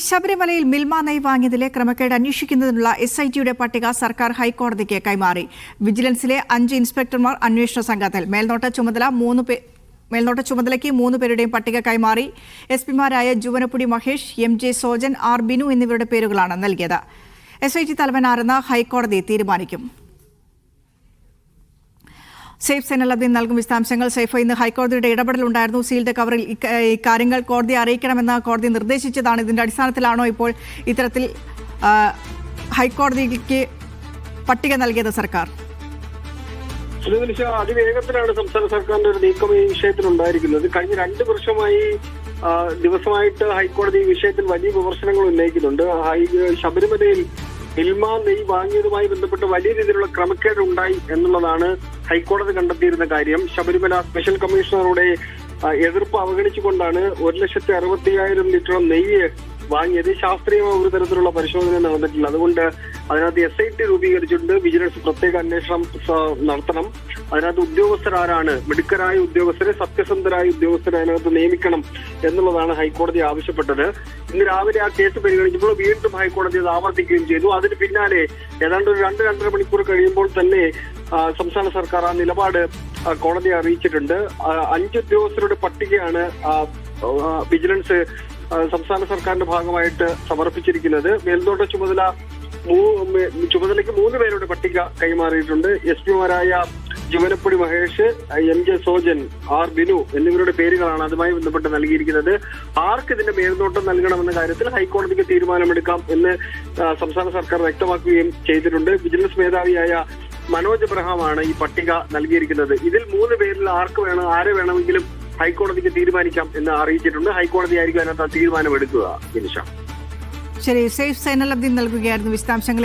ശബരിമലയിൽ മിൽമ നെയ് വാങ്ങിയതിലെ ക്രമക്കേട് അന്വേഷിക്കുന്നതിനുള്ള SITയുടെ പട്ടിക സർക്കാർ ഹൈക്കോടതിക്ക് കൈമാറി. വിജിലൻസിലെ 5 ഇൻസ്പെക്ടർമാർ അന്വേഷണ സംഘത്തിൽ. മേൽനോട്ട ചുമതലയ്ക്ക് 3 പേരുടെയും പട്ടിക കൈമാറി. SP-മാരായ ജുവനപ്പുടി മഹേഷ്, MJ സോജൻ, R ബിനു എന്നിവരുടെ പേരുകളാണ് നൽകിയത്. SIT തലവൻ ആരെന്ന് ഹൈക്കോടതി തീരുമാനിക്കും. സൈഫ് സൈനലബ്ദീൻ നൽകും വിശദാംശങ്ങൾ. സൈഫ്, ഇന്ന് ഹൈക്കോടതിയുടെ ഇടപെടലുണ്ടായിരുന്നു. സീൽഡ് കവറിൽ ഇക്കാര്യങ്ങൾ കോടതിയെ അറിയിക്കണമെന്ന് കോടതി നിർദ്ദേശിച്ചതാണ്. ഇതിന്റെ അടിസ്ഥാനത്തിലാണോ ഇപ്പോൾ ഇത്തരത്തിൽ ഹൈക്കോടതിക്ക് പട്ടിക നൽകിയത് സർക്കാർ? അതിവേഗത്തിലാണ് സംസ്ഥാന സർക്കാരിന്റെ ഒരു നീക്കം ഈ വിഷയത്തിൽ ഉണ്ടായിരിക്കുന്നത്. കഴിഞ്ഞ 2 വർഷമായി ദിവസമായിട്ട് ഹൈക്കോടതി ഈ വിഷയത്തിൽ വലിയ വിമർശനങ്ങൾ ഉന്നയിക്കുന്നുണ്ട്. ശബരിമലയിൽ മിൽമ നെയ് വാങ്ങിയതുമായി ബന്ധപ്പെട്ട് വലിയ രീതിയിലുള്ള ക്രമക്കേട് ഉണ്ടായി എന്നുള്ളതാണ് ഹൈക്കോടതി കണ്ടെത്തിയിരുന്ന കാര്യം. ശബരിമല സ്പെഷ്യൽ കമ്മീഷണറുടെ എതിർപ്പ് അവഗണിച്ചുകൊണ്ടാണ് 1,60,50,000 ലിറ്റർ നെയ്യ് വാങ്ങിയത്. ശാസ്ത്രീയമായ ഒരു തരത്തിലുള്ള പരിശോധന നടന്നിട്ടില്ല. അതുകൊണ്ട് അതിനകത്ത് SIT രൂപീകരിച്ചിട്ടുണ്ട്. വിജിലൻസ് പ്രത്യേക അന്വേഷണം നടത്തണം. അതിനകത്ത് ഉദ്യോഗസ്ഥരാരാണ്, മിടുക്കരായ ഉദ്യോഗസ്ഥരെ, സത്യസന്ധരായ ഉദ്യോഗസ്ഥരെ അതിനകത്ത് നിയമിക്കണം എന്നുള്ളതാണ് ഹൈക്കോടതി ആവശ്യപ്പെട്ടത്. ഇന്ന് രാവിലെ ആ കേസ് പരിഗണിച്ചപ്പോൾ വീണ്ടും ഹൈക്കോടതി അത് ആവർത്തിക്കുകയും ചെയ്തു. അതിന് പിന്നാലെ ഏതാണ്ട് ഒരു 2-2.5 മണിക്കൂർ കഴിയുമ്പോൾ തന്നെ സംസ്ഥാന സർക്കാർ ആ നിലപാട് കോടതിയെ അറിയിച്ചിട്ടുണ്ട്. 5 ഉദ്യോഗസ്ഥരുടെ പട്ടികയാണ് വിജിലൻസ് സംസ്ഥാന സർക്കാരിന്റെ ഭാഗമായിട്ട് സമർപ്പിച്ചിരിക്കുന്നത്. മേൽനോട്ട ചുമതലയ്ക്ക് 3 പേരുടെ പട്ടിക കൈമാറിയിട്ടുണ്ട്. SP-മാരായ ജുവനപ്പുടി മഹേഷ്, MJ സോജൻ, R ബിനു എന്നിവരുടെ പേരുകളാണ് അതുമായി ബന്ധപ്പെട്ട് നൽകിയിരിക്കുന്നത്. ആർക്ക് ഇതിന്റെ മേൽനോട്ടം നൽകണമെന്ന കാര്യത്തിൽ ഹൈക്കോടതിക്ക് തീരുമാനമെടുക്കാം എന്ന് സംസ്ഥാന സർക്കാർ വ്യക്തമാക്കുകയും ചെയ്തിട്ടുണ്ട്. വിജിലൻസ് മേധാവിയായ മനോജ് എബ്രഹാമാണ് ഈ പട്ടിക നൽകിയിരിക്കുന്നത്. ഇതിൽ 3 പേരിൽ ആരെ വേണമെങ്കിലും ഹൈക്കോടതിക്ക് തീരുമാനിക്കാം എന്ന് അറിയിച്ചിട്ടുണ്ട്. ഹൈക്കോടതി ആയിരിക്കും അതിനകത്ത് തീരുമാനമെടുക്കുക. ശരി, സൈഫ് സൈനലബ്ദീൻ നൽകുകയായിരുന്നു വിശദാംശങ്ങൾ.